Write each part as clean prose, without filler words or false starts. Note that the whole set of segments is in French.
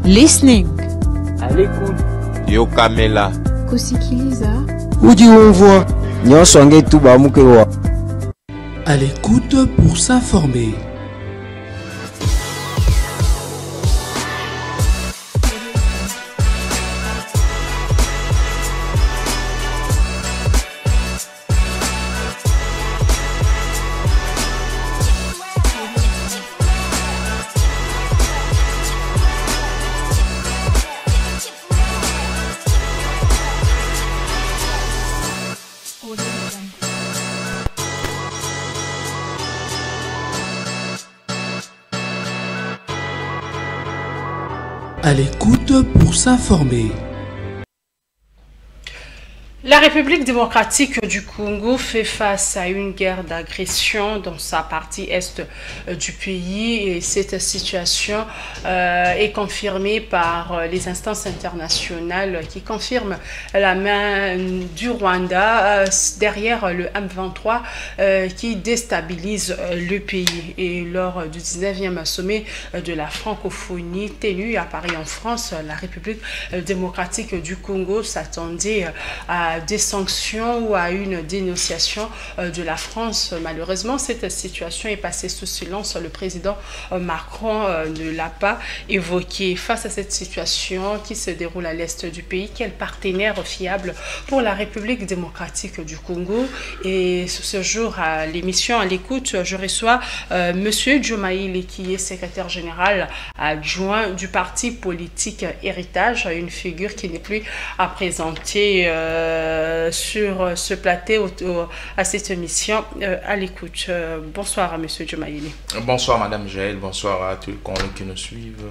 Listening. À l'écoute. Yo Kamela. Kusikiliza. Udi umvwa. Nyosonge tuba mukewa. À l'écoute pour s'informer. À l'écoute pour s'informer. La République démocratique du Congo fait face à une guerre d'agression dans sa partie est du pays et cette situation est confirmée par les instances internationales qui confirment la main du Rwanda derrière le M23 qui déstabilise le pays. Et lors du 19e sommet de la francophonie tenu à Paris en France, la République démocratique du Congo s'attendait à des sanctions ou à une dénonciation de la France. Malheureusement, cette situation est passée sous silence. Le président Macron ne l'a pas évoqué. Face à cette situation qui se déroule à l'est du pays, quel partenaire fiable pour la République démocratique du Congo? Et ce jour, à l'émission À l'écoute, je reçois Monsieur Diomaye, qui est secrétaire général adjoint du parti politique Héritage, une figure qui n'est plus à présenter sur ce plateau à cette émission À l'écoute. Bonsoir à Monsieur Diomaye. Bonsoir Madame Jaël, bonsoir à tous les Congolais qui nous suivent.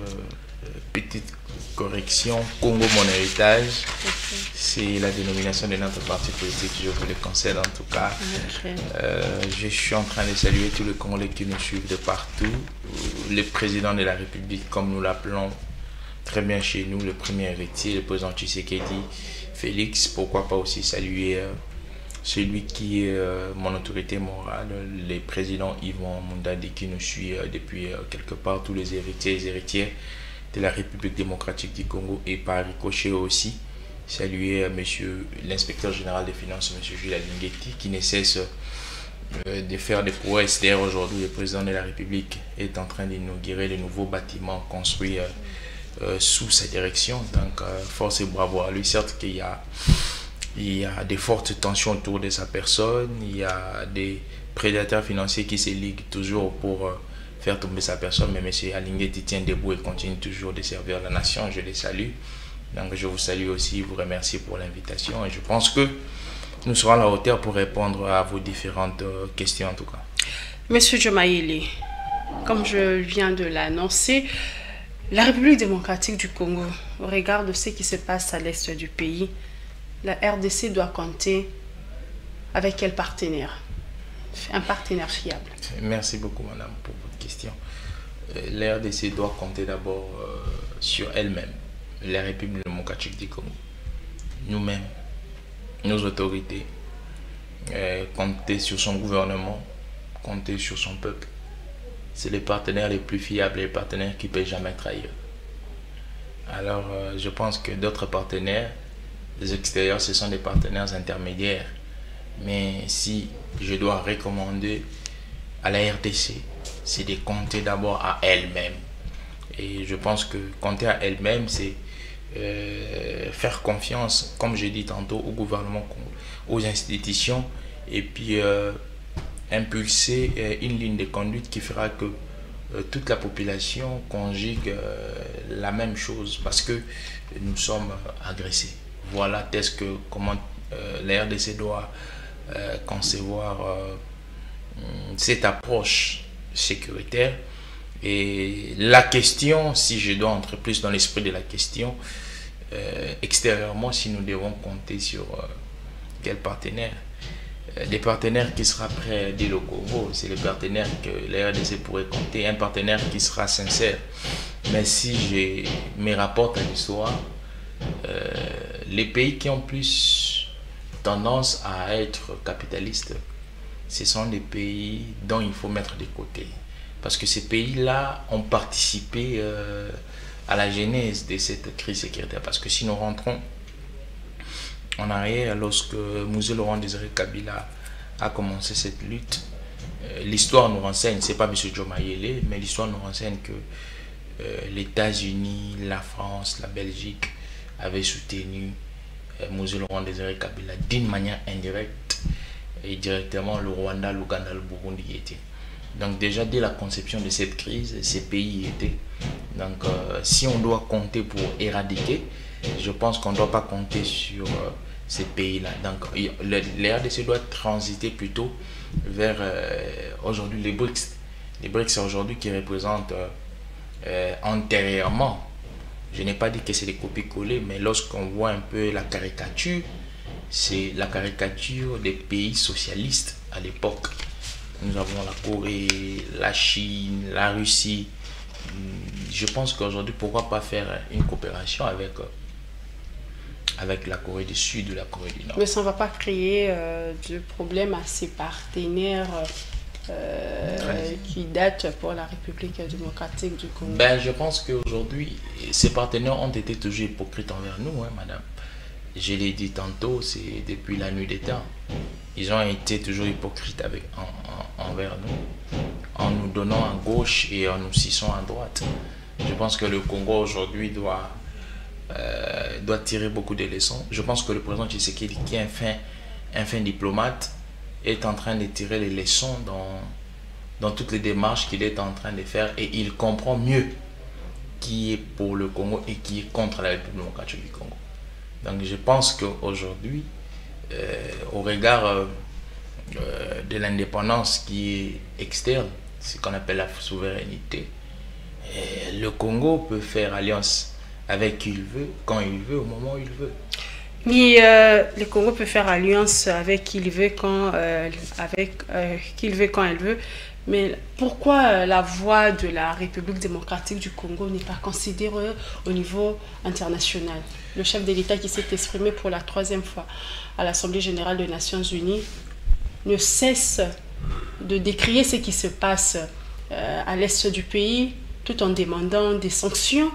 Petite correction, Congo mon héritage, c'est la dénomination de notre parti politique, je vous le concède en tout cas. Je suis en train de saluer tous les Congolais qui nous suivent de partout. Le président de la République, comme nous l'appelons très bien chez nous, le premier héritier, le président Tshisekedi Félix, pourquoi pas aussi saluer celui qui est mon autorité morale, le président Yvon Mundadi qui nous suit depuis quelque part, tous les héritiers et héritières de la République démocratique du Congo et par ricochet aussi. Saluer monsieur l'inspecteur général des finances, monsieur Jules Alinguetti, qui ne cesse de faire des prouesses. D'ailleurs aujourd'hui, le président de la République est en train d'inaugurer les nouveaux bâtiments construits sous sa direction, donc force et bravo à lui. Certes qu'il y a des fortes tensions autour de sa personne, il y a des prédateurs financiers qui se liguent toujours pour faire tomber sa personne, mais M. Alinguetti tient debout et continue toujours de servir la nation. Je les salue, donc je vous salue aussi, vous remercie pour l'invitation et je pense que nous serons à la hauteur pour répondre à vos différentes questions en tout cas. Monsieur Diomaye, comme je viens de l'annoncer, la République démocratique du Congo, au regard de ce qui se passe à l'est du pays, la RDC doit compter avec quel partenaire? Un partenaire fiable. Merci beaucoup madame pour votre question. La RDC doit compter d'abord sur elle-même, la République démocratique du Congo. Nous-mêmes, nos autorités, compter sur son gouvernement, compter sur son peuple. C'est les partenaires les plus fiables, les partenaires qui ne peuvent jamais trahir. Alors, je pense que d'autres partenaires, des extérieurs, ce sont des partenaires intermédiaires. Mais si je dois recommander à la RDC, c'est de compter d'abord à elle-même. Et je pense que compter à elle-même, c'est faire confiance, comme j'ai dit tantôt, au gouvernement, aux institutions, et puis impulser une ligne de conduite qui fera que toute la population conjugue la même chose parce que nous sommes agressés. Voilà comment la RDC doit concevoir cette approche sécuritaire. Et la question, si je dois entrer plus dans l'esprit de la question, extérieurement, si nous devons compter sur quel partenaire, des partenaires qui sera prêt à aider le Congo, c'est le partenaire que la RDC pourrait compter, un partenaire qui sera sincère. Mais si je me rapporte à l'histoire, les pays qui ont plus tendance à être capitalistes, ce sont des pays dont il faut mettre de côté. Parce que ces pays-là ont participé à la genèse de cette crise sécuritaire. Parce que si nous rentrons en arrière, lorsque Mouzé Laurent Désiré Kabila a commencé cette lutte, l'histoire nous renseigne, c'est pas M. Joe Mayele, mais l'histoire nous renseigne que les États-Unis, la France, la Belgique avaient soutenu Mouzé Laurent Désiré Kabila d'une manière indirecte, et directement le Rwanda, l'Ouganda, le Burundi y étaient. Donc déjà dès la conception de cette crise, ces pays y étaient. Donc si on doit compter pour éradiquer, je pense qu'on ne doit pas compter sur ces pays-là. Donc les RDC doit transiter plutôt vers aujourd'hui les BRICS. Les BRICS c'est aujourd'hui qui représentent antérieurement, je n'ai pas dit que c'est des copies-collées, mais lorsqu'on voit un peu la caricature, c'est la caricature des pays socialistes à l'époque. Nous avons la Corée, la Chine, la Russie. Je pense qu'aujourd'hui, pourquoi pas faire une coopération avec la Corée du Sud ou la Corée du Nord. Mais ça ne va pas créer de problème à ses partenaires qui datent pour la République démocratique du Congo. Ben, je pense qu'aujourd'hui, ces partenaires ont été toujours hypocrites envers nous, hein, madame. Je l'ai dit tantôt, c'est depuis la nuit des temps. Ils ont été toujours hypocrites envers nous, en nous donnant à gauche et en nous cissant à droite. Je pense que le Congo aujourd'hui doit tirer beaucoup de leçons. Je pense que le président Tshisekedi, qui est un fin diplomate, est en train de tirer les leçons dans toutes les démarches qu'il est en train de faire, et il comprend mieux qui est pour le Congo et qui est contre la République démocratique du Congo. Donc je pense qu'aujourd'hui, au regard de l'indépendance qui est externe, ce qu'on appelle la souveraineté, le Congo peut faire alliance avec qui il veut, quand il veut, au moment où il veut. Mais le Congo peut faire alliance avec qui il veut, quand il veut. Mais pourquoi la voix de la République démocratique du Congo n'est pas considérée au niveau international? Le chef de l'État qui s'est exprimé pour la 3e fois à l'Assemblée générale des Nations unies ne cesse de décrier ce qui se passe à l'est du pays, tout en demandant des sanctions.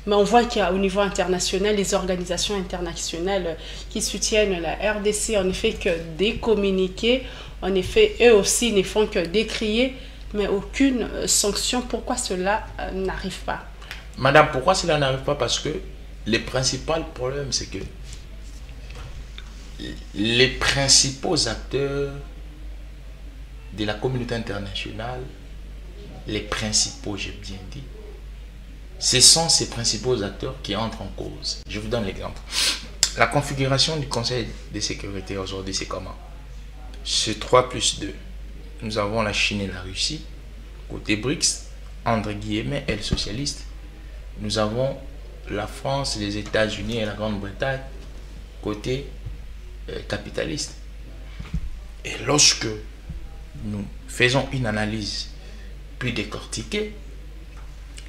Mais on voit qu'au niveau international, les organisations internationales qui soutiennent la RDC en effet que des communiqués, en effet, eux aussi ne font que décrier, mais aucune sanction. Pourquoi cela n'arrive pas? Madame, pourquoi cela n'arrive pas? Parce que le principal problème, c'est que les principaux acteurs de la communauté internationale, les principaux, j'ai bien dit, ce sont ces principaux acteurs qui entrent en cause. Je vous donne l'exemple. La configuration du Conseil de sécurité aujourd'hui, c'est comment? C'est 3+2. Nous avons la Chine et la Russie. Côté BRICS, entre guillemets, elle socialiste. Nous avons la France, les États-Unis et la Grande-Bretagne, côté capitaliste. Et lorsque nous faisons une analyse plus décortiquée,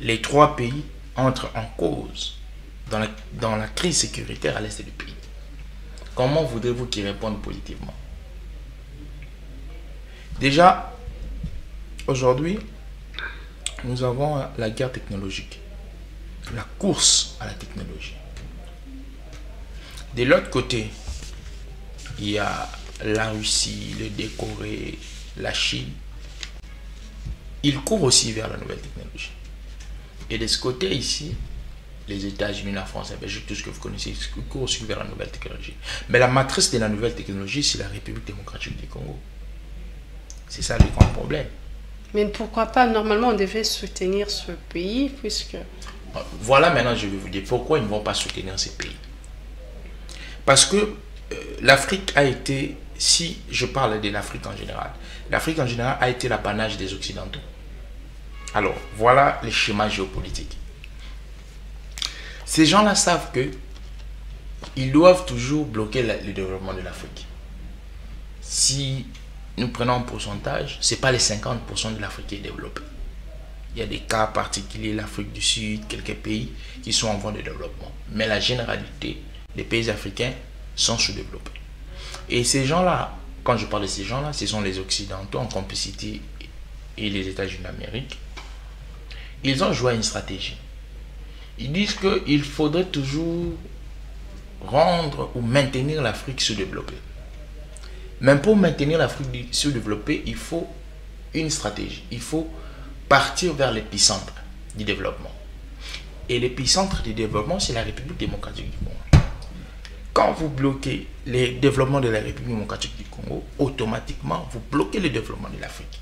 les 3 pays entrent en cause dans la crise sécuritaire à l'est du pays. Comment voudrez-vous qu'ils répondent positivement? Déjà, aujourd'hui, nous avons la guerre technologique, la course à la technologie. De l'autre côté, il y a la Russie, le Corée, la Chine. Ils courent aussi vers la nouvelle technologie. Et de ce côté ici, les États-Unis, la France, la Belgique, tout ce que vous connaissez, ils courent aussi vers la nouvelle technologie. Mais la matrice de la nouvelle technologie, c'est la République démocratique du Congo. C'est ça le grand problème. Mais pourquoi pas? Normalement, on devait soutenir ce pays, puisque... Voilà, maintenant, je vais vous dire pourquoi ils ne vont pas soutenir ces pays. Parce que l'Afrique a été, si je parle de l'Afrique en général, l'Afrique en général a été l'apanage des Occidentaux. Alors, voilà les schémas géopolitiques. Ces gens-là savent que ils doivent toujours bloquer le développement de l'Afrique. Si nous prenons un pourcentage, ce n'est pas les 50% de l'Afrique qui est développée. Il y a des cas particuliers, l'Afrique du Sud, quelques pays qui sont en voie de développement. Mais la généralité des pays africains sont sous-développés. Et ces gens-là, quand je parle de ces gens-là, ce sont les Occidentaux en complicité et les États-Unis d'Amérique. Ils ont joué une stratégie. Ils disent qu'il faudrait toujours rendre ou maintenir l'Afrique sous-développée. Mais pour maintenir l'Afrique sous-développée, il faut une stratégie. Il faut partir vers l'épicentre du développement. Et l'épicentre du développement, c'est la République démocratique du Congo. Quand vous bloquez le développement de la République démocratique du Congo, automatiquement, vous bloquez le développement de l'Afrique.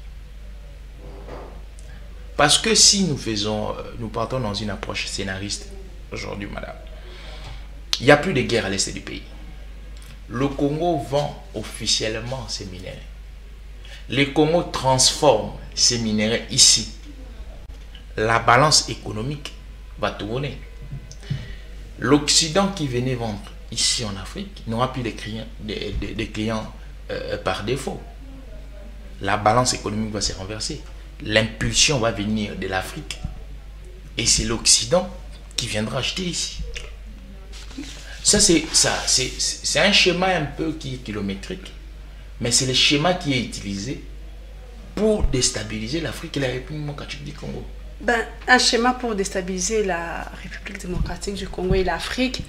Parce que si nous partons dans une approche scénariste aujourd'hui, madame, il n'y a plus de guerre à l'est du pays. Le Congo vend officiellement ses minéraux. Le Congo transforme ses minéraux ici. La balance économique va tourner. L'Occident qui venait vendre ici en Afrique n'aura plus de clients par défaut. La balance économique va se renverser. L'impulsion va venir de l'Afrique. Et c'est l'Occident qui viendra acheter ici. Ça, c'est un schéma un peu qui est kilométrique, mais c'est le schéma qui est utilisé pour déstabiliser l'Afrique et la République démocratique du Congo. Ben, un schéma pour déstabiliser la République démocratique du Congo et l'Afrique,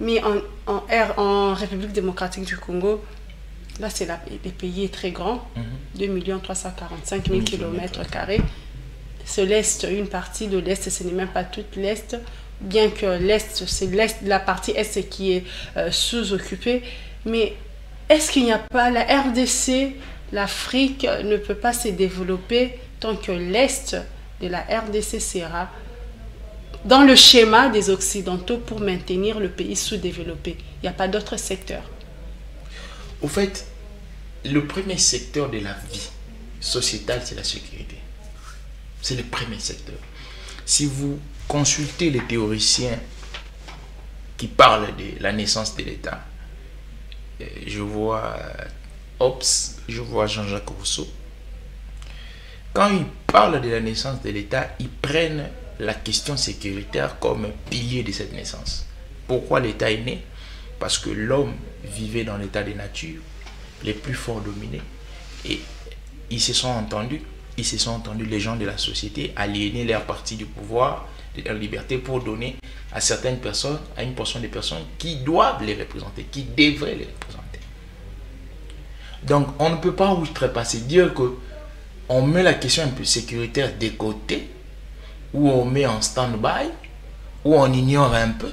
mais en République démocratique du Congo, là, le pays est très grand, 2 345 000 km². C'est l'Est, une partie de l'Est, ce n'est même pas toute l'Est, bien que l'Est, c'est la partie Est qui est sous-occupée. Mais est-ce qu'il n'y a pas la RDC, l'Afrique ne peut pas se développer tant que l'Est de la RDC sera dans le schéma des Occidentaux pour maintenir le pays sous-développé? Il n'y a pas d'autre secteur. Au fait, le premier secteur de la vie sociétale, c'est la sécurité. C'est le premier secteur. Si vous consultez les théoriciens qui parlent de la naissance de l'État, je vois Hobbes, je vois Jean-Jacques Rousseau. Quand ils parlent de la naissance de l'État, ils prennent la question sécuritaire comme pilier de cette naissance. Pourquoi l'État est né? Parce que l'homme vivait dans l'état de nature, les plus forts dominaient, et ils se sont entendus, les gens de la société, aliéner leur partie du pouvoir, de leur liberté, pour donner à certaines personnes, à une portion des personnes qui doivent les représenter, qui devraient les représenter. Donc on ne peut pas outrepasser, dire que on met la question un peu sécuritaire de côté, ou on met en stand-by, ou on ignore un peu.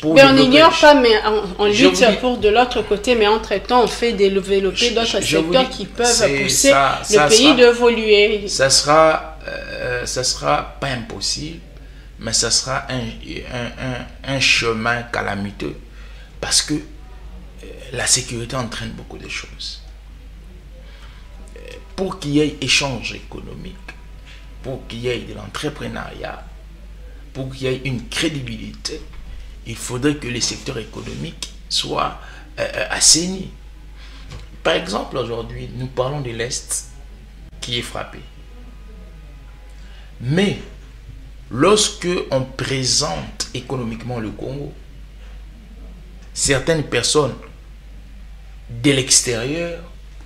Mais on n'ignore pas, mais on lutte pour de l'autre côté, mais entre-temps, on fait développer d'autres secteurs qui peuvent pousser le pays d'évoluer. Ça sera pas impossible, mais ça sera un chemin calamiteux, parce que la sécurité entraîne beaucoup de choses. Pour qu'il y ait échange économique, pour qu'il y ait de l'entrepreneuriat, pour qu'il y ait une crédibilité, il faudrait que les secteurs économiques soient assainis. Par exemple, aujourd'hui, nous parlons de l'Est qui est frappé. Mais lorsque on présente économiquement le Congo, certaines personnes de l'extérieur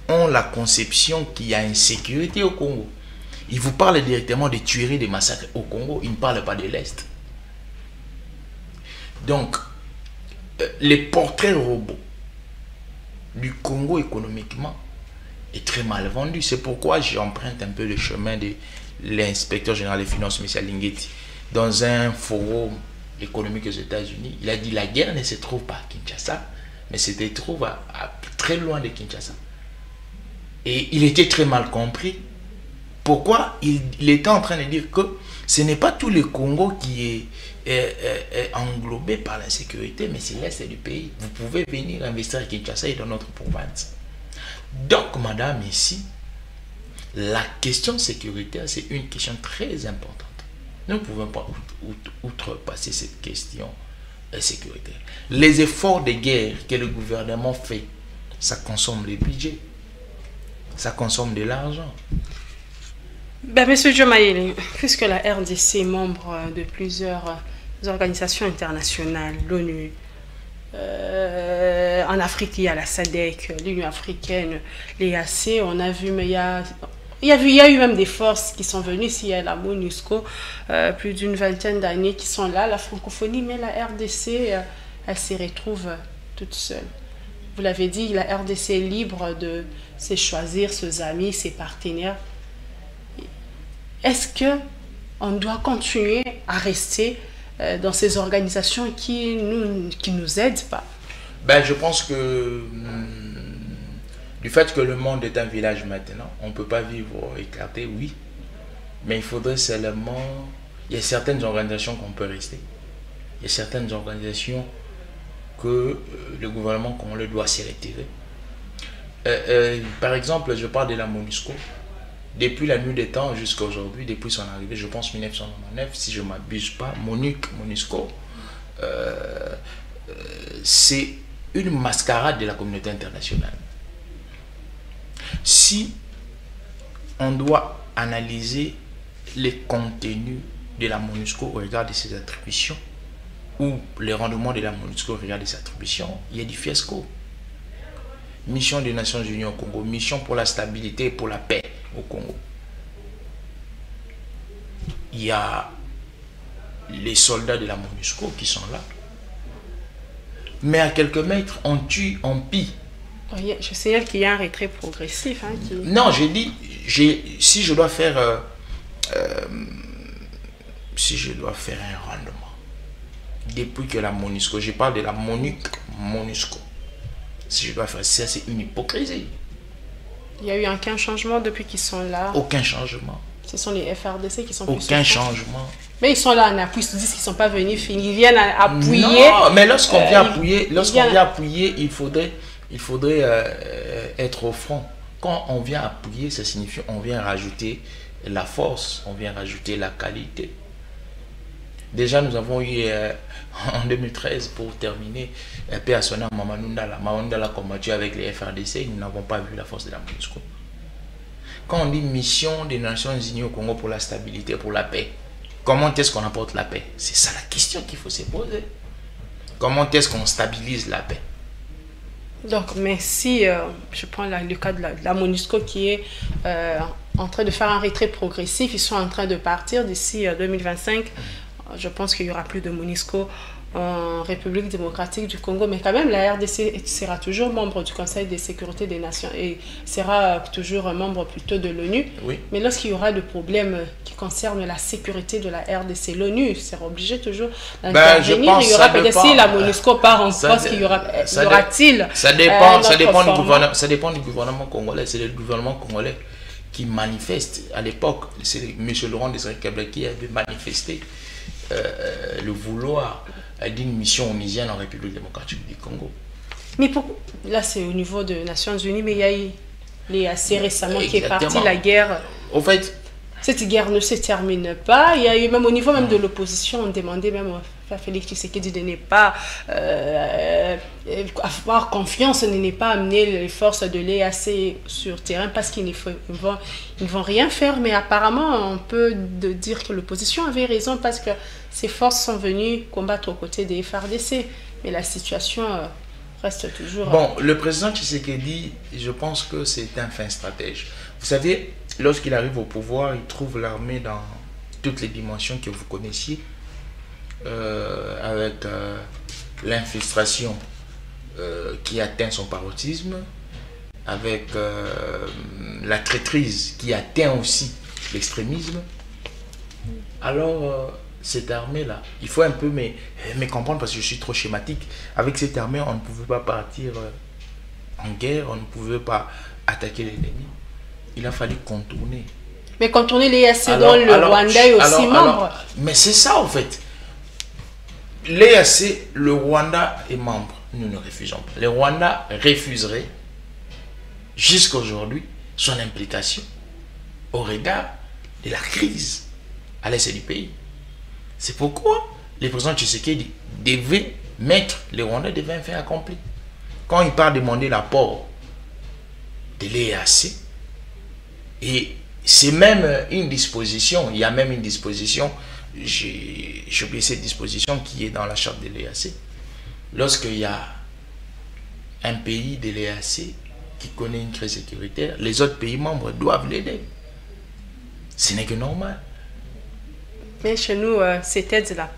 ont la conception qu'il y a insécurité au Congo. Ils vous parlent directement de tueries, de massacres au Congo, ils ne parlent pas de l'Est. Donc, les portraits robots du Congo économiquement est très mal vendu. C'est pourquoi j'emprunte un peu le chemin de l'inspecteur général des finances, M. Lingeti. Dans un forum économique aux États-Unis, il a dit la guerre ne se trouve pas à Kinshasa, mais se trouve à très loin de Kinshasa. Et il était très mal compris. Pourquoi il était en train de dire que ce n'est pas tout le Congo qui est englobé par l'insécurité, mais c'est l'Est du pays. Vous pouvez venir investir à Kinshasa et dans notre province. Donc, madame, ici, la question sécuritaire, c'est une question très importante. Nous ne pouvons pas outrepasser cette question sécuritaire. Les efforts de guerre que le gouvernement fait, ça consomme les budgets, ça consomme de l'argent. Ben, Monsieur Diomaye, puisque la RDC est membre de plusieurs organisations internationales, l'ONU, en Afrique il y a la SADC, l'Union africaine, l'EAC, on a vu, mais il y a Il y a eu même des forces qui sont venues, s'il y a la MONUSCO, plus d'une vingtaine d'années qui sont là, la francophonie, mais la RDC, elle s'y retrouve toute seule. Vous l'avez dit, la RDC est libre de se choisir ses amis, ses partenaires. Est-ce qu'on doit continuer à rester dans ces organisations qui nous aident pas? Ben, je pense que du fait que le monde est un village maintenant, on ne peut pas vivre écarté, oui. Mais il faudrait seulement... Il y a certaines organisations qu'on peut rester. Il y a certaines organisations que le gouvernement congolais doit s'y retirer. Par exemple, je parle de la MONUSCO. Depuis la nuit des temps jusqu'à aujourd'hui, depuis son arrivée, je pense 1999, si je ne m'abuse pas, MONUSCO, c'est une mascarade de la communauté internationale. Si on doit analyser les contenus de la MONUSCO au regard de ses attributions, ou les rendements de la MONUSCO au regard de ses attributions, il y a du fiasco. Mission des Nations Unies au Congo, mission pour la stabilité et pour la paix au Congo. Il y a les soldats de la MONUSCO qui sont là. Mais à quelques mètres, on tue, on pille. Je signale qu'il y a un retrait progressif. Hein, qui... Non, j'ai dit, si je dois faire un rendement, depuis que la MONUSCO, je parle de la MONUSCO, si je dois faire ça, c'est une hypocrisie. Il n'y a eu aucun changement depuis qu'ils sont là. Aucun changement. Ce sont les FRDC qui sont aucun changement. Mais ils sont là en appui, ils se disent qu'ils ne sont pas venus finir. Ils viennent appuyer. Non, mais lorsqu'on vient appuyer, il faudrait être au front. Quand on vient appuyer, ça signifie qu'on vient rajouter la force, on vient rajouter la qualité. Déjà, nous avons eu en 2013, pour terminer, paix à son âme, Mamadou Ndala. Mamadou Ndala a combattu avec les FRDC, nous n'avons pas vu la force de la MONUSCO. Quand on dit mission des Nations Unies au Congo pour la stabilité, pour la paix, comment est-ce qu'on apporte la paix? C'est ça la question qu'il faut se poser. Comment est-ce qu'on stabilise la paix? Donc, mais si je prends le cas de la MONUSCO qui est en train de faire un retrait progressif, ils sont en train de partir d'ici 2025. Je pense qu'il n'y aura plus de MONUSCO en République démocratique du Congo, mais quand même la RDC sera toujours membre du Conseil de sécurité des Nations et sera toujours membre plutôt de l'ONU. Oui. Mais lorsqu'il y aura des problèmes qui concernent la sécurité de la RDC, l'ONU sera obligée toujours d'intervenir. Il y aura peut-être si la MONUSCO part en poste, y aura-t-il ça dépend du gouvernement congolais. C'est le gouvernement congolais qui manifeste. À l'époque, c'est M. Laurent Désiré Kabila qui avait manifesté le vouloir d'une mission onusienne en République démocratique du Congo. Mais là, c'est au niveau des Nations Unies, mais il y a eu assez récemment qui est parti la guerre. Au fait, cette guerre ne se termine pas. Il y a eu même au niveau même de l'opposition, on demandait même à Félix Tshisekedi de ne pas avoir confiance, de ne pas amener les forces de l'EAC sur terrain parce qu'ils ne vont rien faire. Mais apparemment, on peut dire que l'opposition avait raison parce que ces forces sont venues combattre aux côtés des FARDC. Mais la situation reste toujours... Bon, le président Tshisekedi, je pense que c'est un fin stratège. Vous savez, lorsqu'il arrive au pouvoir, il trouve l'armée dans toutes les dimensions que vous connaissiez, avec l'infiltration qui atteint son paroxysme, avec la traîtrise qui atteint aussi l'extrémisme. Alors, cette armée-là, il faut un peu me comprendre parce que je suis trop schématique. Avec cette armée, on ne pouvait pas partir en guerre, on ne pouvait pas attaquer l'ennemi. Il a fallu contourner. Mais contourner l'EAC dont le Rwanda est aussi membre. Mais c'est ça en fait. L'EAC, le Rwanda est membre. Nous ne refusons pas. Le Rwanda refuserait jusqu'à aujourd'hui son implication au regard de la crise à l'est du pays. C'est pourquoi le président Tshisekedi devait mettre, le Rwanda devait un fait accompli. Quand il part demander l'apport de l'EAC, et c'est même une disposition, il y a même une disposition, j'ai oublié cette disposition qui est dans la charte de l'EAC. Lorsqu'il y a un pays de l'EAC qui connaît une crise sécuritaire, les autres pays membres doivent l'aider. Ce n'est que normal. Mais chez nous, cette aide-là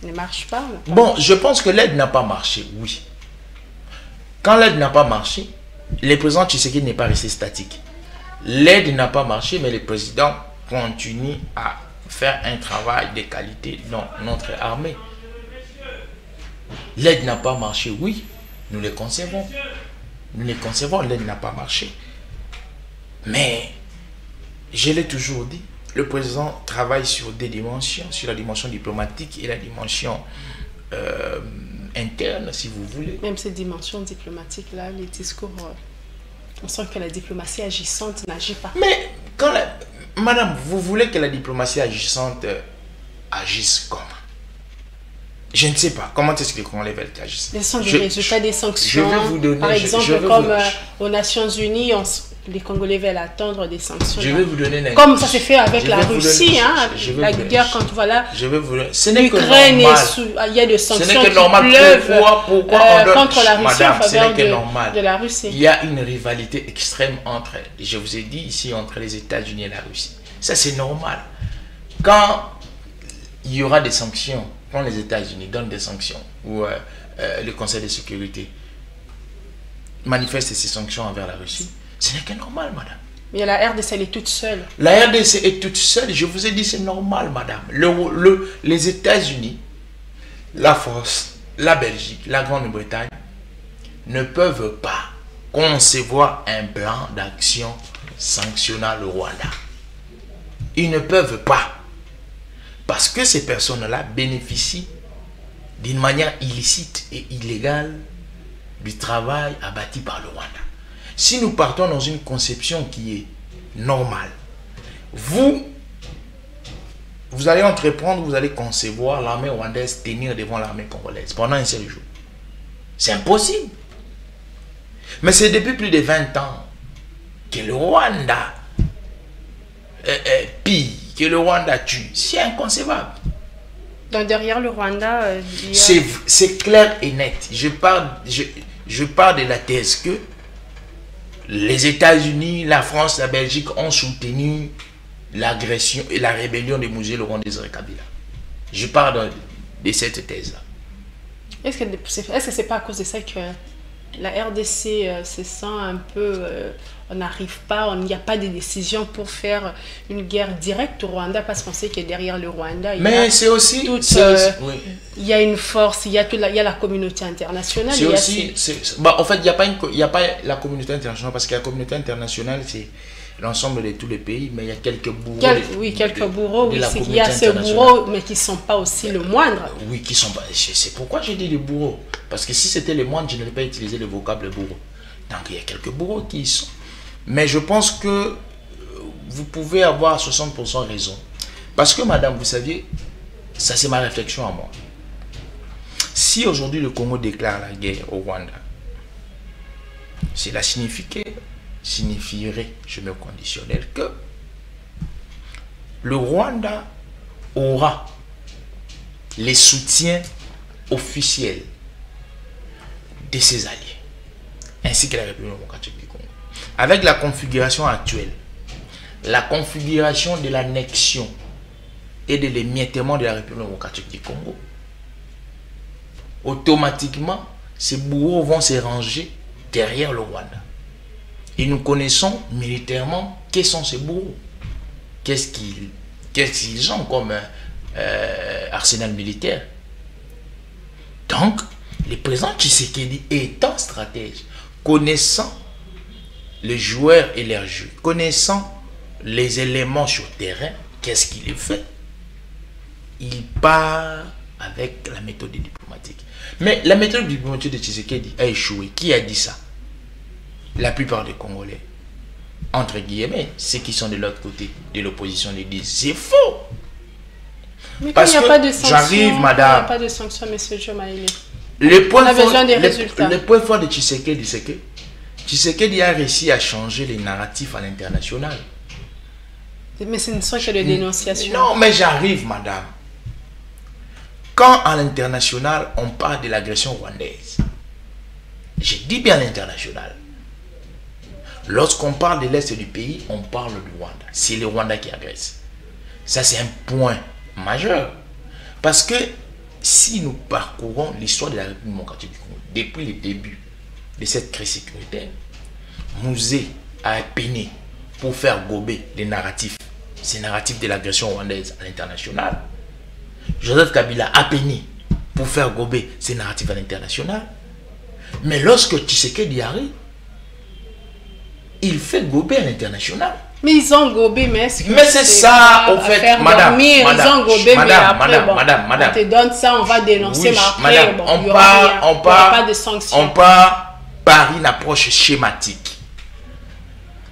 ne marche pas. Bon, je pense que l'aide n'a pas marché, oui. Quand l'aide n'a pas marché, le président Tshisekedi n'est pas resté statique. L'aide n'a pas marché, mais le président continue à faire un travail de qualité dans notre armée. L'aide n'a pas marché, oui, nous les concevons. Nous les concevons, l'aide n'a pas marché. Mais, je l'ai toujours dit, le président travaille sur des dimensions, sur la dimension diplomatique et la dimension interne, si vous voulez. Même ces dimensions diplomatiques-là, les discours, on sent que la diplomatie agissante n'agit pas. Mais, quand madame, vous voulez que la diplomatie agissante agisse comment? Je ne sais pas. Comment est-ce que les Congolais veulent agir? Ce sont des résultats des sanctions. Je vais vous donner, par exemple, comme aux Nations Unies, les Congolais veulent attendre des sanctions. Je vais vous donner un comme ça s'est fait avec la Russie, la guerre quand voilà. Je vais vous donner. Ce n'est que l'Ukraine normal. Il y a des sanctions ce n'est que normal. qui pleuvent pourquoi contre la Russie, madame, en faveur de la Russie. Il y a une rivalité extrême entre, je vous ai dit ici, entre les États-Unis et la Russie. Ça, c'est normal. Quand il y aura des sanctions, quand les États-Unis donnent des sanctions, ou le Conseil de sécurité manifeste ces sanctions envers la Russie, ce n'est que normal, madame. Mais la RDC, elle est toute seule. La RDC est toute seule, je vous ai dit, c'est normal, madame. Les États-Unis, la France, la Belgique, la Grande-Bretagne ne peuvent pas concevoir un plan d'action sanctionnant le Rwanda. Ils ne peuvent pas. Parce que ces personnes-là bénéficient d'une manière illicite et illégale du travail abattu par le Rwanda. Si nous partons dans une conception qui est normale, vous allez entreprendre, vous allez concevoir l'armée rwandaise tenir devant l'armée congolaise pendant un seul jour. C'est impossible. Mais c'est depuis plus de 20 ans que le Rwanda pille, que le Rwanda tue. C'est inconcevable. Donc derrière le Rwanda, c'est clair et net. Je pars de la thèse que les États-Unis, la France, la Belgique ont soutenu l'agression et la rébellion de Mouzé Laurent Désiré Kabila. Je pars de cette thèse-là. Est-ce que c'est pas à cause de ça que la RDC se sent un peu... on n'arrive pas, il n'y a pas de décision pour faire une guerre directe au Rwanda parce qu'on sait que derrière le Rwanda, il y a une force, il y a la communauté internationale. En fait, il n'y a pas la communauté internationale parce que la communauté internationale, c'est l'ensemble de tous les pays, mais il y a quelques bourreaux. Quelques bourreaux, oui, il y a ces bourreaux, mais qui ne sont pas aussi le moindre. Oui, qui sont pas. C'est pourquoi j'ai dit les bourreaux. Parce que si c'était les moindres, je n'aurais pas utilisé le vocable bourreau. Donc il y a quelques bourreaux qui y sont. Mais je pense que vous pouvez avoir 60% raison. Parce que, madame, vous saviez, ça c'est ma réflexion à moi. Si aujourd'hui le Congo déclare la guerre au Rwanda, cela signifierait, je me conditionnel, que le Rwanda aura les soutiens officiels de ses alliés, ainsi que la République démocratique du Congo. Avec la configuration actuelle, la configuration de l'annexion et de l'émiettement de la République démocratique du Congo, automatiquement, ces bourreaux vont se ranger derrière le Rwanda. Et nous connaissons militairement quels sont ces bourreaux. Qu'est-ce qu'ils ont comme arsenal militaire. Donc, le président Tshisekedi étant stratège, connaissant les joueurs et leurs jeux, connaissant les éléments sur le terrain, qu'est-ce qu'il fait? Il part avec la méthode diplomatique. Mais la méthode diplomatique de Tshisekedi a échoué. Qui a dit ça? La plupart des Congolais, entre guillemets, ceux qui sont de l'autre côté de l'opposition, ils disent c'est faux. Mais quand il n'y a pas de sanctions, j'arrive, madame. Il n'y a pas de sanctions, monsieur Diomaye. On a besoin des résultats. Le point fort de Tshisekedi, c'est que Tshisekedi a réussi à changer les narratifs à l'international. Mais ce ne sont que des dénonciations. Non, mais j'arrive, madame. Quand à l'international, on parle de l'agression rwandaise, je dis bien l'international. Lorsqu'on parle de l'Est du pays, on parle du Rwanda. C'est le Rwanda qui agresse. Ça, c'est un point majeur. Parce que si nous parcourons l'histoire de la République démocratique du Congo, depuis le début de cette crise sécuritaire, Mouzé a peiné pour faire gober les narratifs, ces narratifs de l'agression rwandaise à l'international. Joseph Kabila a peiné pour faire gober ces narratifs à l'international. Mais lorsque Tshisekedi arrive, il fait gober à l'international. Mais ils ont gobé, mais c'est ça, au fait, madame, ils ont gobé, mais après, madame, on te donne ça, on va dénoncer, oui, mais après, madame, il n'y aura pas de sanctions. On part par une approche schématique.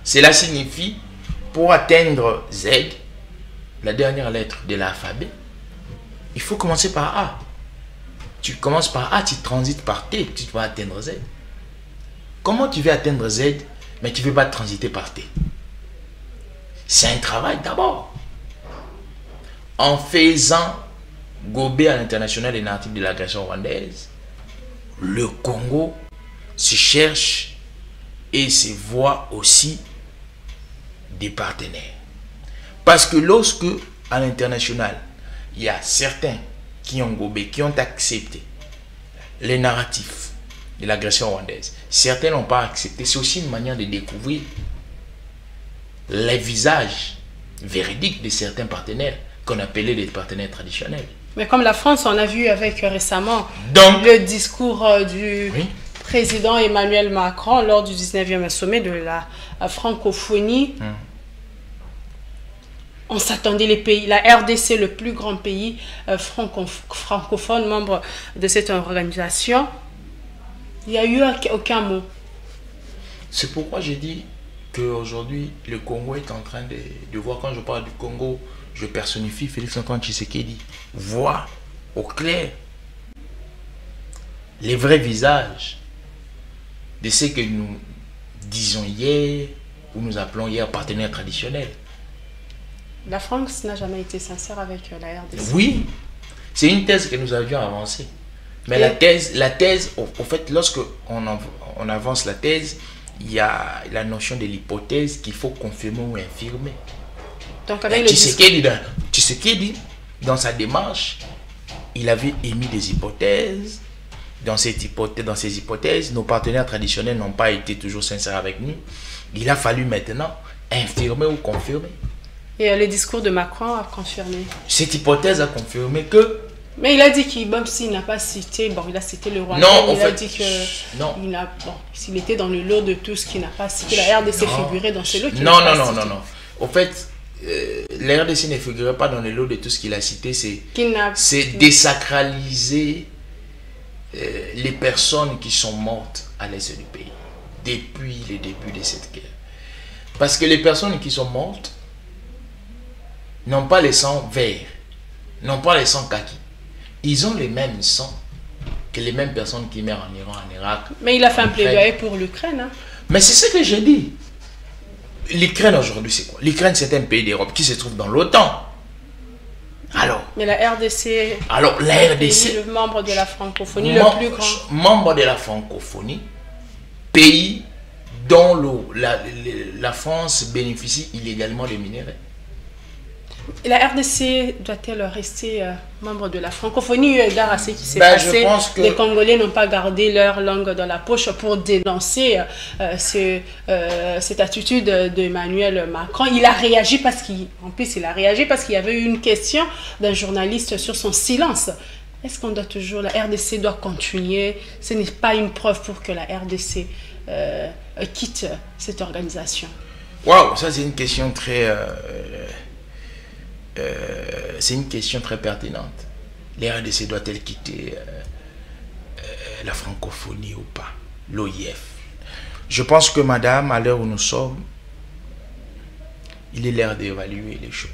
Cela signifie, pour atteindre Z, la dernière lettre de l'alphabet, il faut commencer par A. Tu commences par A, tu transites par T, tu vas atteindre Z. Comment tu veux atteindre Z, mais tu ne veux pas transiter par T? C'est un travail d'abord. En faisant gober à l'international les narratifs de l'agression rwandaise, le Congo se cherche et se voit aussi des partenaires. Parce que lorsque, à l'international, il y a certains qui ont gobé, qui ont accepté les narratifs de l'agression rwandaise, certains n'ont pas accepté, c'est aussi une manière de découvrir les visages véridiques de certains partenaires qu'on appelait les partenaires traditionnels. Mais comme la France, on a vu avec récemment le discours du président Emmanuel Macron lors du 19e sommet de la francophonie. On s'attendait, les pays, la RDC, le plus grand pays francophone, membre de cette organisation, il n'y a eu aucun mot. C'est pourquoi j'ai dit qu'aujourd'hui, le Congo est en train de voir, quand je parle du Congo, je personnifie Félix-Antoine Tshisekedi, voir au clair les vrais visages de ce que nous disons hier, ou nous appelons hier partenaires traditionnels. La France n'a jamais été sincère avec la RDC. Oui, c'est une thèse que nous avions avancée. Mais la thèse, au fait, lorsque on avance la thèse, il y a la notion de l'hypothèse qu'il faut confirmer ou infirmer. Donc avec Tshisekedi, dans sa démarche, il avait émis des hypothèses. Dans ces hypothèses, nos partenaires traditionnels n'ont pas été toujours sincères avec nous. Il a fallu maintenant infirmer ou confirmer. Et le discours de Macron a confirmé. Cette hypothèse a confirmé que... Mais il a dit qu'il, même s'il n'a pas cité, bon, il a cité le Rwanda, il a dit que non. S'il était dans le lot de tout ce qu'il n'a pas cité, la RDC figurait dans ce lot qu'il n'a pas cité. Non. Au fait, la RDC ne figurait pas dans le lot de tout ce qu'il a cité, c'est désacraliser les personnes qui sont mortes à l'est du pays, depuis le début de cette guerre. Parce que les personnes qui sont mortes n'ont pas le sang vert, n'ont pas le sang kaki. Ils ont le même sang que les mêmes personnes qui meurent en Iran, en Irak. Mais il a fait un plaidoyer pour l'Ukraine. Hein? Mais c'est ce que j'ai dit. L'Ukraine aujourd'hui, c'est quoi? L'Ukraine, c'est un pays d'Europe qui se trouve dans l'OTAN. Alors. Mais la RDC. Alors, la RDC. Le membre de la francophonie, le plus grand. Membre de la francophonie, pays dont la France bénéficie illégalement des minéraux. Et la RDC doit-elle rester membre de la francophonie, égard à ce qui s'est passé? Les Congolais n'ont pas gardé leur langue dans la poche pour dénoncer cette attitude d'Emmanuel Macron. Il a réagi parce qu'il y avait eu une question d'un journaliste sur son silence. Est-ce qu'on doit toujours, la RDC doit continuer? Ce n'est pas une preuve pour que la RDC quitte cette organisation. Waouh, ça c'est une question très... c'est une question très pertinente. La RDC doit-elle quitter la francophonie ou pas? L'OIF. Je pense que madame, à l'heure où nous sommes, il est l'heure d'évaluer les choses.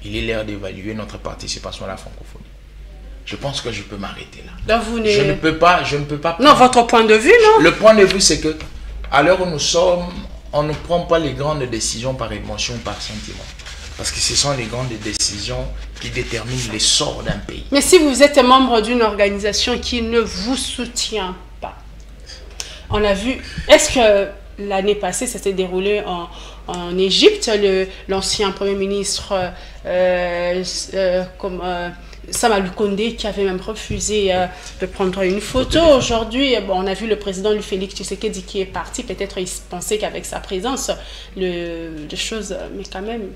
Il est l'heure d'évaluer notre participation à la francophonie. Je pense que je peux m'arrêter là. Donc vous je ne peux pas... Non, votre point de vue, non? Le point de vue, c'est que à l'heure où nous sommes, on ne prend pas les grandes décisions par émotion, par sentiment. Parce que ce sont les grandes décisions qui déterminent les sorts d'un pays. Mais si vous êtes membre d'une organisation qui ne vous soutient pas, on a vu, est-ce que l'année passée, ça s'est déroulé en Égypte. L'ancien Premier ministre Sama Lukonde qui avait même refusé de prendre une photo. Aujourd'hui, on a vu le président Félix Tshisekedi qui est parti. Peut-être il pensait qu'avec sa présence, les choses, mais quand même...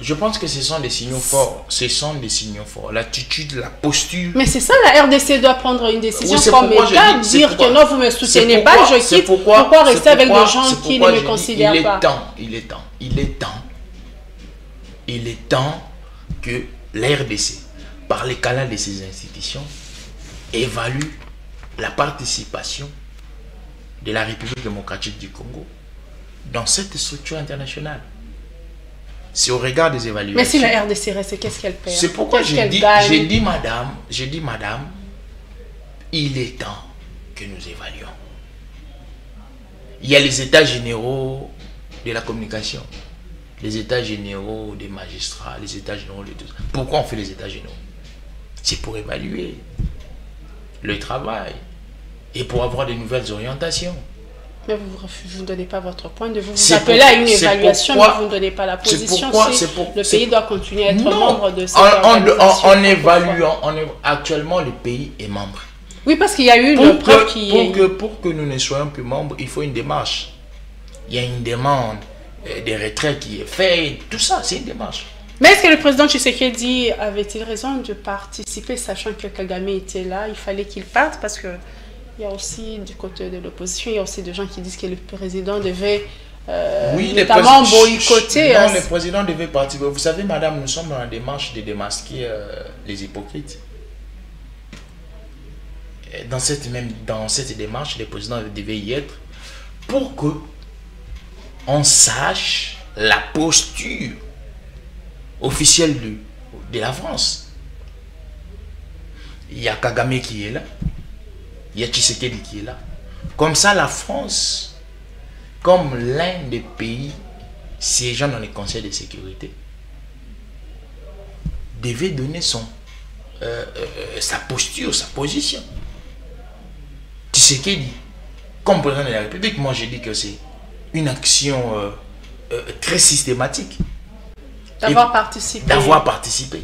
Je pense que ce sont des signaux forts. Ce sont des signaux forts. L'attitude, la posture. Mais c'est ça, la RDC doit prendre une décision comme État, dire que non, vous ne me soutenez pas, je quitte. Pourquoi rester avec des gens qui ne me considèrent pas? Il est temps que la RDC, par les canaux de ces institutions, évalue la participation de la République démocratique du Congo dans cette structure internationale. C'est au regard des évaluations. Mais si la RDC reste, qu'est-ce qu'elle perd? C'est pourquoi j'ai dit, madame, il est temps que nous évaluions. Il y a les états généraux de la communication, les états généraux des magistrats, les états généraux de tout ça. Pourquoi on fait les états généraux? C'est pour évaluer le travail et pour avoir de nouvelles orientations. Mais vous ne donnez pas votre point de vue. Vous appelez à une évaluation, mais vous ne donnez pas la position. Le pays doit continuer à être membre de cette organisation. En évaluant, actuellement le pays est membre. Oui, parce qu'il y a eu une preuve qui est... Pour que nous ne soyons plus membres, il faut une démarche. Il y a une demande de retrait qui est faite. Tout ça, c'est une démarche. Mais est-ce que le président Tshisekedi avait-il raison de participer, sachant que Kagame était là? Il fallait qu'il parte parce que... Il y a aussi du côté de l'opposition, il y a aussi des gens qui disent que le président devait notamment boycotter. Non, le président devait partir. Vous savez, madame, nous sommes dans la démarche de démasquer les hypocrites. Dans cette démarche, le président devait y être pour que on sache la posture officielle de la France. Il y a Kagame qui est là. Il y a Tshisekedi qui est là. Comme ça, la France, comme l'un des pays siégeant dans les conseils de sécurité, devait donner sa posture, sa position. Tshisekedi, comme président de la République, moi j'ai dit que c'est une action très systématique. D'avoir participé. D'avoir participé.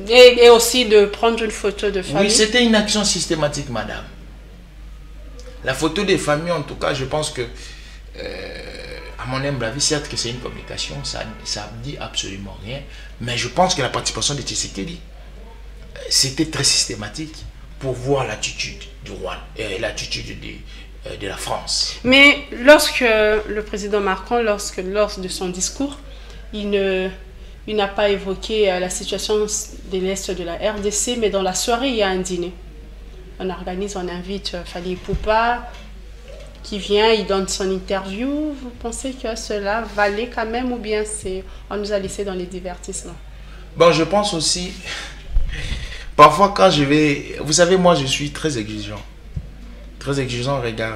Et aussi de prendre une photo de famille. Oui, c'était une action systématique, madame. La photo des familles, en tout cas, je pense que, à mon humble avis, certes que c'est une communication, ça ne dit absolument rien, mais je pense que la participation de Tshisekedi, c'était très systématique pour voir l'attitude du Rwanda, l'attitude de la France. Mais lorsque le président Macron, lors de son discours, il n'a pas évoqué la situation de l'Est de la RDC, mais dans la soirée, il y a un dîner. On invite Fally Ipupa qui vient, il donne son interview. Vous pensez que cela valait quand même ou bien on nous a laissé dans les divertissements? Bon, je pense aussi, parfois quand je vais, vous savez, moi je suis très exigeant au regard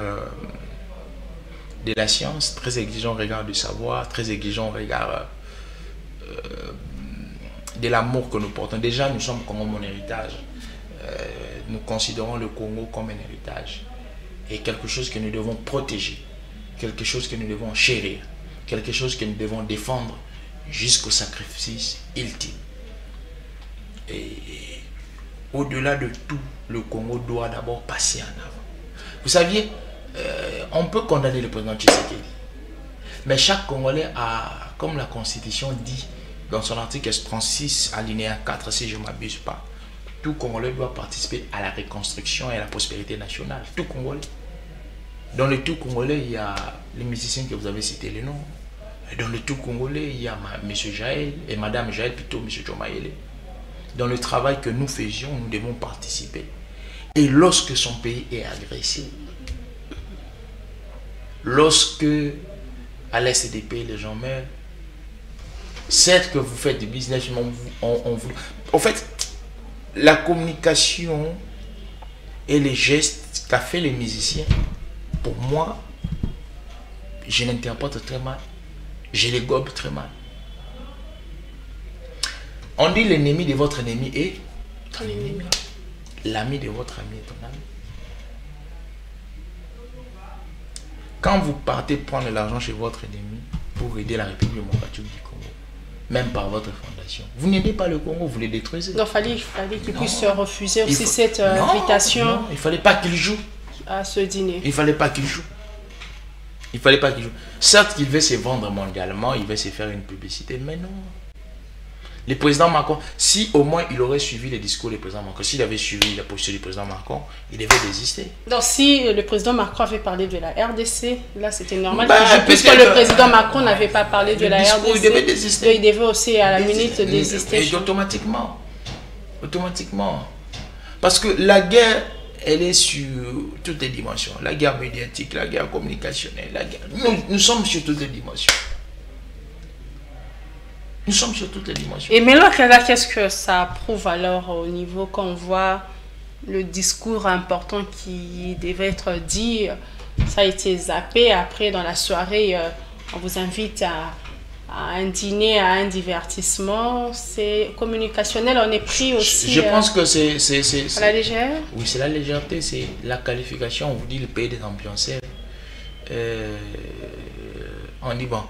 de la science, très exigeant au regard du savoir, très exigeant au regard de l'amour que nous portons. Déjà, nous sommes comme mon héritage. Nous considérons le Congo comme un héritage et quelque chose que nous devons protéger, quelque chose que nous devons chérir, quelque chose que nous devons défendre jusqu'au sacrifice ultime. Et au-delà de tout, le Congo doit d'abord passer en avant. Vous saviez, on peut condamner le président Tshisekedi, mais chaque Congolais a, comme la Constitution dit dans son article 36 alinéa 4, si je ne m'abuse pas, tout Congolais doit participer à la reconstruction et à la prospérité nationale. Tout Congolais. Dans le tout Congolais, il y a les musiciens que vous avez cités les noms. Dans le tout Congolais, il y a M. Jaël et Mme Jaël, plutôt M. Djomaïele. Dans le travail que nous faisions, nous devons participer. Et lorsque son pays est agressé, lorsque à l'est des pays les gens meurent, certes que vous faites du business, on vous... En fait, la communication et les gestes qu'a fait les musiciens, pour moi, je l'interprète très mal. Je les gobe très mal. On dit l'ennemi de votre ennemi est ton ennemi. L'ami de votre ami est ton ami. Quand vous partez prendre l'argent chez votre ennemi, pour aider la République démocratique du Congo. Même par votre fondation. Vous n'aidez pas le Congo, vous le détruisez. Donc, il fallait qu'il puisse refuser aussi cette invitation. Non, il ne fallait pas qu'il joue. À ce dîner. Il ne fallait pas qu'il joue. Il ne fallait pas qu'il joue. Certes, qu'il veut se vendre mondialement, il veut se faire une publicité, mais non. Le président Macron, si au moins il aurait suivi les discours du président Macron, s'il avait suivi la posture du président Macron, il devait désister. Donc si le président Macron avait parlé de la RDC, là c'était normal. Bah, puisque le président Macron n'avait pas parlé de la RDC, il devait désister. Il devait aussi à la minute désister. Et automatiquement. Automatiquement. Parce que la guerre, elle est sur toutes les dimensions. La guerre médiatique, la guerre communicationnelle, la guerre... Nous sommes sur toutes les dimensions. Nous sommes sur toutes les dimensions. Et maintenant, qu'est-ce que ça prouve alors au niveau qu'on voit le discours important qui devait être dit, ça a été zappé. Après, dans la soirée, on vous invite à un dîner, à un divertissement. C'est communicationnel, on est pris aussi... Je pense que c'est... À la légère. Oui, c'est la légèreté, c'est la qualification. On vous dit le pays des ambianceurs. On dit, bon...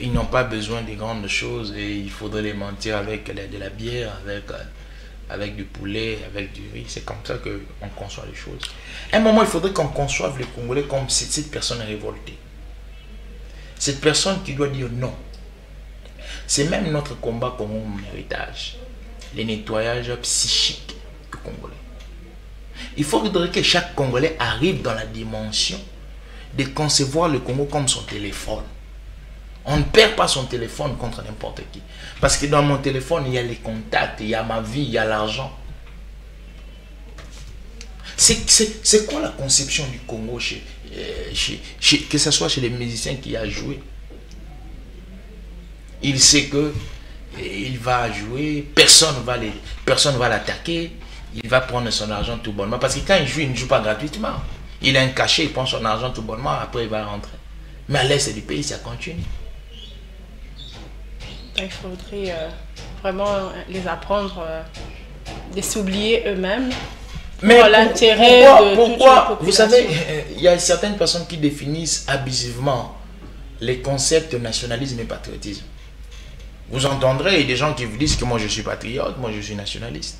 ils n'ont pas besoin de grandes choses et il faudrait les mentir avec de la bière, avec du poulet, avec du riz. C'est comme ça qu'on conçoit les choses. À un moment, il faudrait qu'on conçoive les Congolais comme cette personne révoltée. Cette personne qui doit dire non. C'est même notre combat comme un héritage. Le nettoyage psychique du Congolais. Il faudrait que chaque Congolais arrive dans la dimension de concevoir le Congo comme son téléphone. On ne perd pas son téléphone contre n'importe qui. Parce que dans mon téléphone, il y a les contacts, il y a ma vie, il y a l'argent. C'est quoi la conception du Congo, que ce soit chez les musiciens qui a joué? Il sait que il va jouer, personne va l'attaquer, il va prendre son argent tout bonnement. Parce que quand il ne joue pas gratuitement. Il a un cachet, il prend son argent tout bonnement, après il va rentrer. Mais à l'est du pays, ça continue. Il faudrait vraiment les apprendre de s'oublier eux-mêmes. Mais l'intérêt de pourquoi vous savez, il y a certaines personnes qui définissent abusivement les concepts de nationalisme et patriotisme. Vous entendrez des gens qui vous disent que moi je suis patriote, moi je suis nationaliste.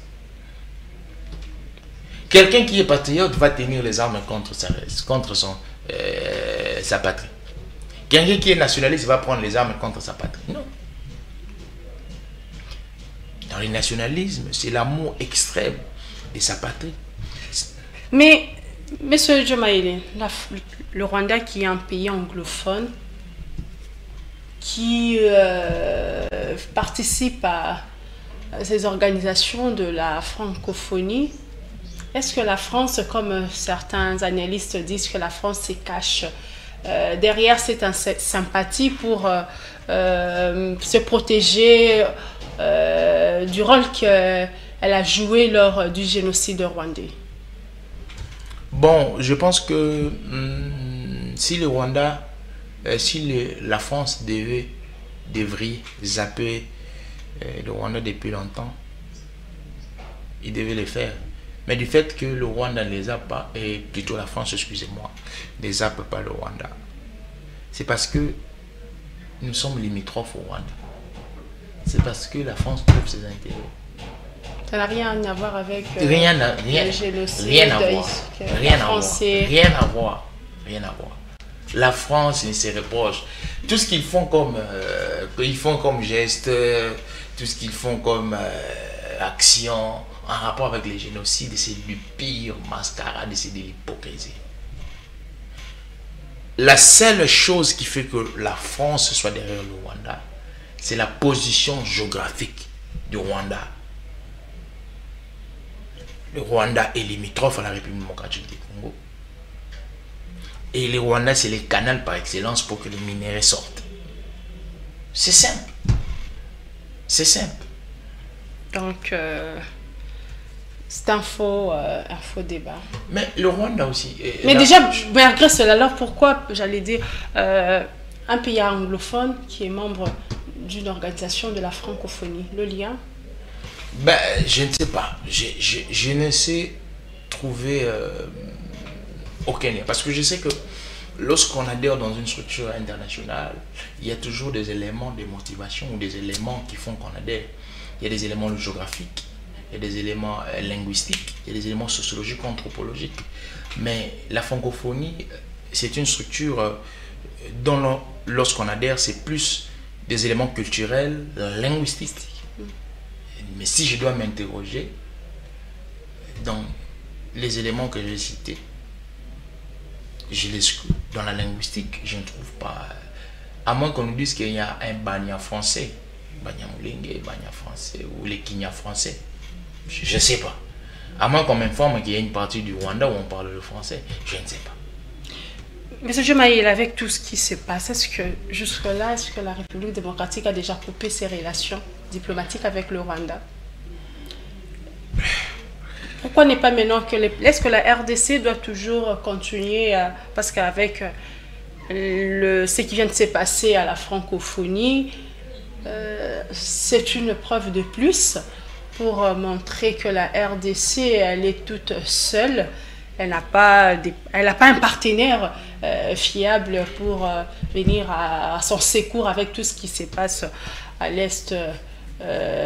Quelqu'un qui est patriote va tenir les armes contre sa patrie. Quelqu'un qui est nationaliste va prendre les armes contre sa patrie. Non. Dans le nationalisme, c'est l'amour extrême de sa patrie. Mais, M. Diomaye, le Rwanda qui est un pays anglophone, qui participe à ces organisations de la francophonie, est-ce que la France, comme certains analystes disent que la France se cache derrière cette sympathie pour se protéger du rôle qu'elle a joué lors du génocide rwandais? Bon, je pense que si le Rwanda, la France devrait zapper le Rwanda depuis longtemps, il devait le faire. Mais du fait que le Rwanda ne les a pas, et plutôt la France, excusez-moi, ne zappe pas le Rwanda, c'est parce que nous sommes limitrophes au Rwanda. C'est parce que la France trouve ses intérêts. Ça n'a rien à voir avec le génocide. Rien à voir. La France ne se reproche. Tout ce qu'ils font comme geste, tout ce qu'ils font comme action en rapport avec les génocides, c'est du pire mascarade, c'est de l'hypocrisie. La seule chose qui fait que la France soit derrière le Rwanda, c'est la position géographique du Rwanda. Le Rwanda est limitrophe à la République démocratique du Congo. Et le Rwanda, c'est le canal par excellence pour que les minéraux sortent. C'est simple. C'est simple. Donc, c'est un faux débat. Mais le Rwanda aussi. Mais déjà, malgré cela, alors pourquoi, j'allais dire, un pays anglophone qui est membre d'une organisation de la francophonie, le lien? Ben, je ne sais pas. Je ne sais trouver aucun lien. Parce que je sais que lorsqu'on adhère dans une structure internationale, il y a toujours des éléments de motivation ou des éléments qui font qu'on adhère. Il y a des éléments géographiques, il y a des éléments linguistiques, il y a des éléments sociologiques, anthropologiques. Mais la francophonie, c'est une structure dont lorsqu'on adhère, c'est plus des éléments culturels, linguistiques. Mais si je dois m'interroger dans les éléments que j'ai cités, je les exclus. Dans la linguistique, je ne trouve pas. À moins qu'on nous dise qu'il y a un Banya français, Banya Moulengue, Banya français, ou les Kinya français. Je ne sais pas. À moins qu'on m'informe qu'il y a une partie du Rwanda où on parle le français. Je ne sais pas. Monsieur Jumaïl, avec tout ce qui se passe, est-ce que jusque-là, est-ce que la République démocratique a déjà coupé ses relations diplomatiques avec le Rwanda? Pourquoi n'est pas maintenant que est-ce que la RDC doit toujours continuer parce qu'avec ce qui vient de se passer à la francophonie, c'est une preuve de plus pour montrer que la RDC, elle est toute seule. Elle n'a pas un partenaire fiable pour venir à son secours avec tout ce qui se passe à l'est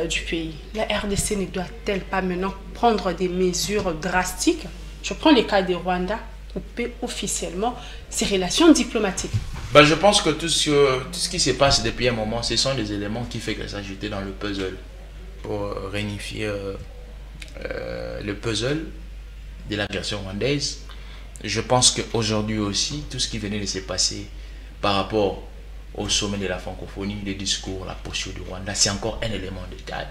du pays. La RDC ne doit-elle pas maintenant prendre des mesures drastiques? Je prends le cas du Rwanda, couper officiellement ses relations diplomatiques. Je pense que tout ce qui se passe depuis un moment, ce sont des éléments qui font que s'ajouter dans le puzzle pour réunifier le puzzle de la version rwandaise. Je pense qu'aujourd'hui aussi, tout ce qui venait de se passer par rapport au sommet de la francophonie, les discours, la posture du Rwanda, c'est encore un élément de taille.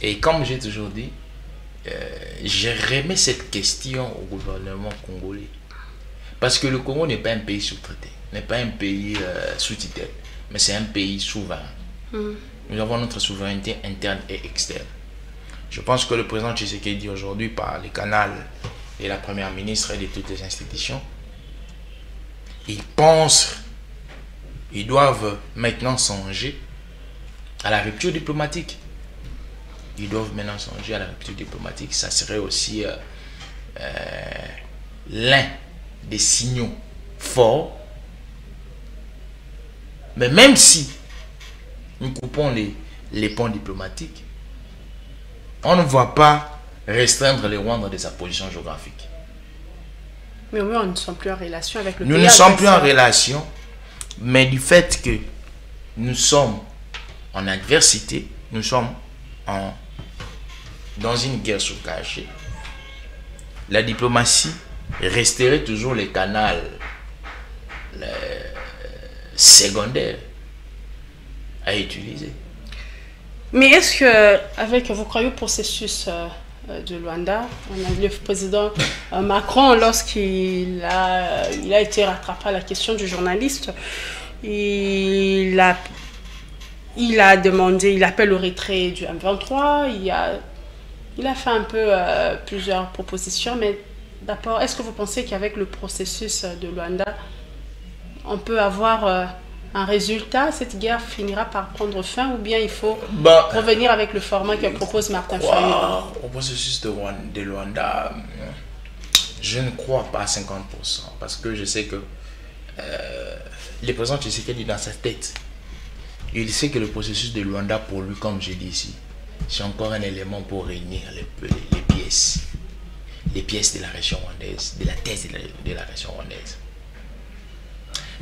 Et comme j'ai toujours dit, j'ai remis cette question au gouvernement congolais. Parce que le Congo n'est pas un pays sous-traité, n'est pas un pays sous tutelle, mais c'est un pays souverain. Nous avons notre souveraineté interne et externe. Je pense que le président Tshisekedi aujourd'hui, par les canaux et la première ministre et de toutes les institutions, ils pensent, ils doivent maintenant songer à la rupture diplomatique. Ils doivent maintenant songer à la rupture diplomatique. Ça serait aussi l'un des signaux forts. Mais même si nous coupons les ponts diplomatiques, on ne va pas restreindre les Rwandais de sa position géographique. Mais au moins, nous ne sommes plus en relation avec le pays. Nous ne sommes plus en relation, mais du fait que nous sommes en adversité, nous sommes dans une guerre sous-cachée, la diplomatie resterait toujours les canaux secondaires à utiliser. Mais est-ce que, avec, vous croyez au processus de Luanda, le président Macron, lorsqu'il a été rattrapé à la question du journaliste, il a demandé, il appelle au retrait du M23, il a fait un peu plusieurs propositions, mais d'abord, est-ce que vous pensez qu'avec le processus de Luanda, on peut avoir un résultat, cette guerre finira par prendre fin, ou bien il faut revenir avec le format que propose Martin Fayulu? Au processus de Luanda, je ne crois pas à 50%, parce que je sais que le président Tshisekedi dans sa tête, il sait que le processus de Luanda, pour lui, comme je dis ici, c'est encore un élément pour réunir les pièces de la région rwandaise, de la thèse de la région rwandaise.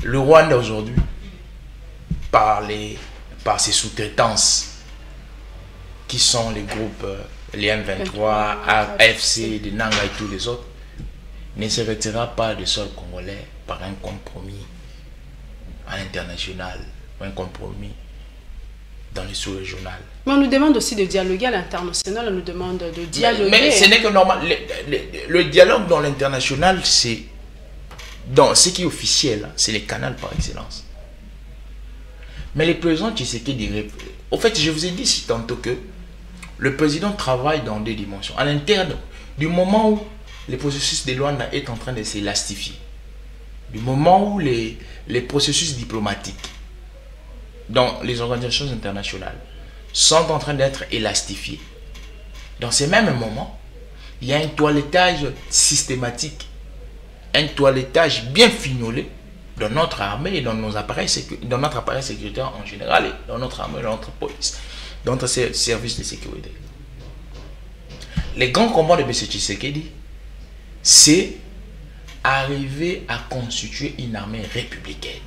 Le Rwanda aujourd'hui, par ses sous-traitances qui sont les groupes, les M23, AFC, de Nanga et tous les autres, ne se retirera pas du sol congolais par un compromis à l'international, un compromis dans les sous-régionales. Mais on nous demande aussi de dialoguer à l'international, on nous demande de dialoguer. Mais ce n'est que normal. Le dialogue dans l'international, c'est dans ce qui est officiel, c'est les canaux par excellence. Mais le président Tshisekedi, au fait, je vous ai dit si tantôt que le président travaille dans des dimensions. À l'interne, du moment où le processus de Luanda est en train de s'élastifier, du moment où les processus diplomatiques dans les organisations internationales sont en train d'être élastifiés, dans ces mêmes moments, il y a un toilettage systématique, un toilettage bien fignolé dans notre armée et dans nos appareils dans notre appareil sécuritaire en général, et dans notre armée, dans notre police, dans notre service de sécurité. Les grands combats de M. Tshisekedi, c'est arriver à constituer une armée républicaine.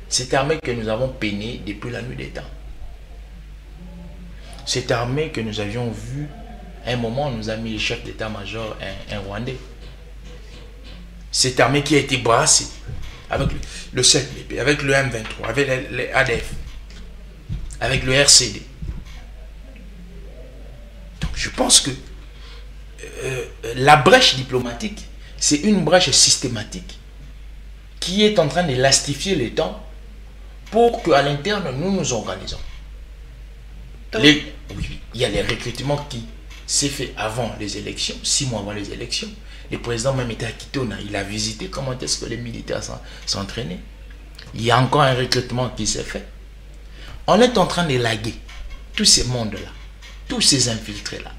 Cette armée que nous avons peinée depuis la nuit des temps. Cette armée que nous avions vue, à un moment, on nous a mis le chef d'état-major, un Rwandais. Cette armée qui a été brassée avec le 7BP, avec le M23, avec les ADF, avec le RCD. Donc je pense que la brèche diplomatique, c'est une brèche systématique qui est en train d'élastifier les temps pour qu'à l'interne, nous nous organisons. Oui, il y a les recrutements qui s'est fait avant les élections, 6 mois avant les élections. Le président même était à Kitona, il a visité comment est-ce que les militaires s'entraînaient. Il y a encore un recrutement qui s'est fait. On est en train d'élaguer tous ces mondes-là, tous ces infiltrés-là,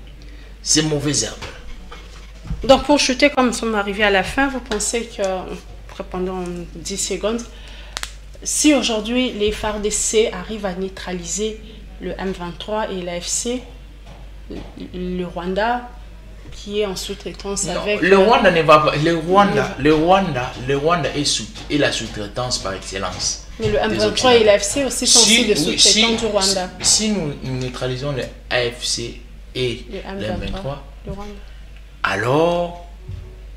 ces mauvaises herbes-là. Donc pour chuter, comme nous sommes arrivés à la fin, vous pensez que, pendant 10 secondes, si aujourd'hui les FARDC arrivent à neutraliser le M23 et l'AFC, le Rwanda qui est en sous-traitance avec... Le Rwanda ne va pas... Le Rwanda est la sous-traitance par excellence. Mais le M23 et l'AFC aussi sont aussi des sous-traitants du Rwanda. Si nous neutralisons le AFC et le M23, alors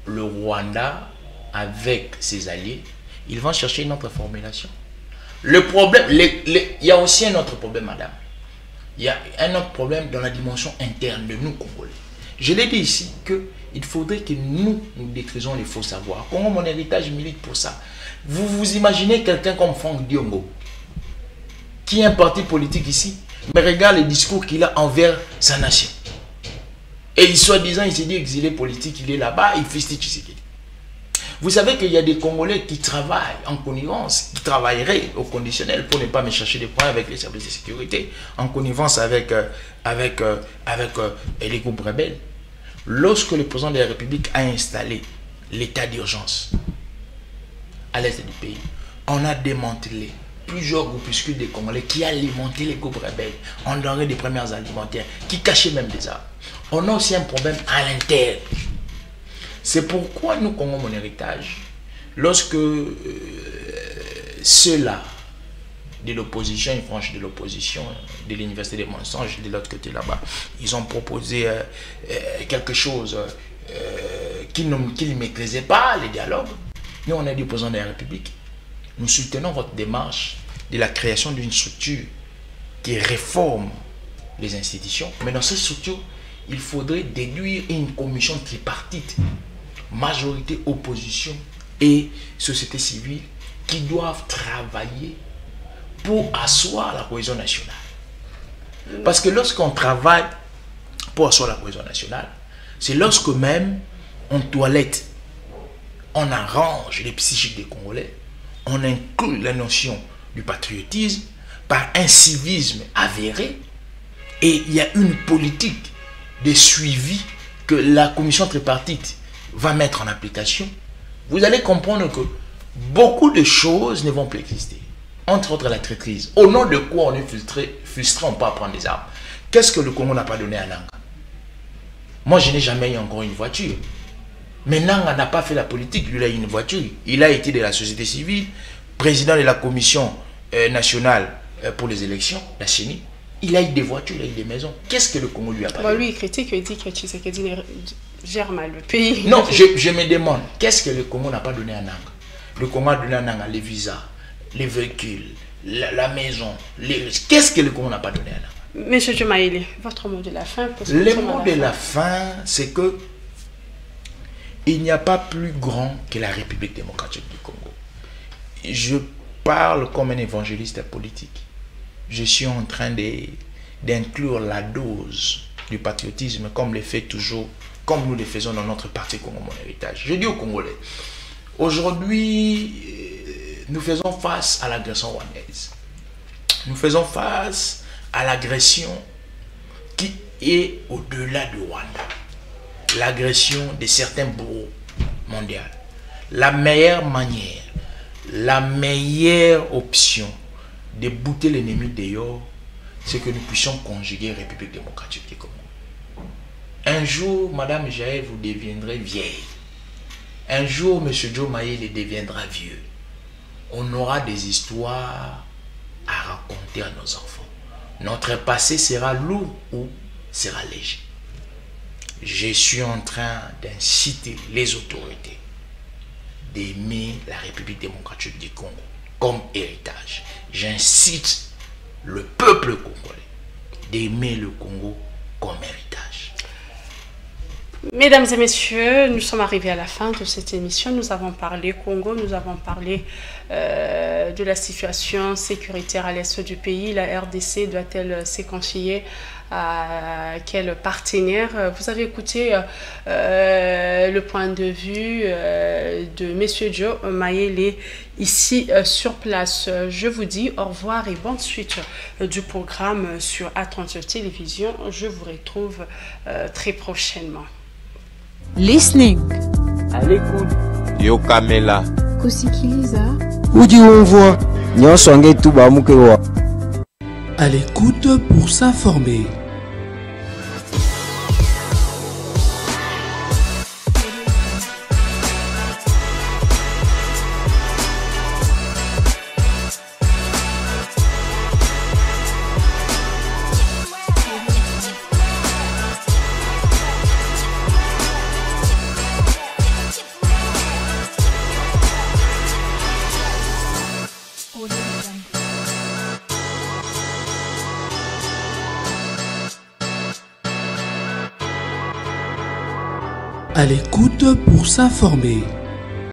le Rwanda, avec ses alliés, ils vont chercher une autre formulation. Le problème, il y a aussi un autre problème, madame. Il y a un autre problème dans la dimension interne de nous, Congolais. Je l'ai dit ici qu'il faudrait que nous détruisons les faux savoirs. Congo, mon héritage milite pour ça. Vous vous imaginez quelqu'un comme Franck Diongo, qui est un parti politique ici, mais regarde le discours qu'il a envers sa nation. Et soi-disant, il s'est dit exilé politique, il est là-bas, il fustige Tshisekedi. Vous savez qu'il y a des Congolais qui travaillent en connivence, qui travailleraient au conditionnel pour ne pas me chercher des points avec les services de sécurité, en connivence avec les groupes rebelles. Lorsque le président de la République a installé l'état d'urgence à l'est du pays, on a démantelé plusieurs groupuscules des Congolais qui alimentaient les groupes rebelles en denrées des premières alimentaires, qui cachaient même des armes. On a aussi un problème à l'interne. C'est pourquoi nous, Congo, mon héritage, lorsque ceux-là de l'opposition, une frange de l'opposition, de l'université des mensonges, de l'autre côté là-bas, ils ont proposé quelque chose qu'ils ne maîtrisaient pas, les dialogues. Nous, on a dit au président de la République, nous soutenons votre démarche de la création d'une structure qui réforme les institutions, mais dans cette structure, il faudrait déduire une commission tripartite, majorité, opposition et société civile, qui doivent travailler pour asseoir la cohésion nationale. Parce que lorsqu'on travaille pour asseoir la cohésion nationale, c'est lorsque même on toilette, on arrange les psychiques des Congolais, on inclut la notion du patriotisme par un civisme avéré, et il y a une politique de suivi que la commission tripartite va mettre en application. Vous allez comprendre que beaucoup de choses ne vont plus exister. Entre autres la traîtrise. Au nom de quoi on est frustré, on peut prendre des armes. Qu'est-ce que le Congo n'a pas donné à Nanga? Moi, je n'ai jamais eu encore une voiture. Mais Nanga n'a pas fait la politique, lui il a eu une voiture. Il a été de la société civile, président de la commission nationale pour les élections, la CENI. Il a eu des voitures, il a eu des maisons. Qu'est-ce que le Congo lui a pas donné? Lui, il critique, il dit que Tshisekedi gère mal le pays. Non, je me demande, qu'est-ce que le Congo n'a pas donné à Nanga? Le Congo a donné à Nanga les visas, les véhicules, la maison, les risques. Qu'est-ce que le Congo n'a pas donné à Nanga? Monsieur Diomaye, votre mot de la fin? Le mot de la fin, c'est que il n'y a pas plus grand que la République démocratique du Congo. Je parle comme un évangéliste politique. Je suis en train d'inclure la dose du patriotisme comme le fait toujours, comme nous le faisons dans notre parti Congo Mon Héritage. Je dis aux Congolais, aujourd'hui, nous faisons face à l'agression rwandaise. Nous faisons face à l'agression qui est au-delà du Rwanda. L'agression de certains bourreaux mondiaux. La meilleure manière la meilleure option de bouter l'ennemi dehors, c'est que nous puissions conjuguer République démocratique du Congo. Un jour, Madame Jaël, vous deviendrez vieille. Un jour, Monsieur Joe Mayele deviendra vieux. On aura des histoires à raconter à nos enfants. Notre passé sera lourd ou sera léger. Je suis en train d'inciter les autorités d'aimer la République démocratique du Congo comme héritage. J'incite le peuple congolais d'aimer le Congo comme héritage. Mesdames et messieurs, nous sommes arrivés à la fin de cette émission. Nous avons parlé Congo, nous avons parlé de la situation sécuritaire à l'est du pays. La RDC doit-elle se confier à quel partenaire? Vous avez écouté le point de vue de M. Joe Mayele ici sur place. Je vous dis au revoir et bonne suite du programme sur A30 Télévision. Je vous retrouve très prochainement. Listening. À l'écoute. Yo Kamela. Kusikiliza. Udi umvua. Nyonso ngetu bamukewa. À l'écoute pour s'informer. À l'écoute pour s'informer.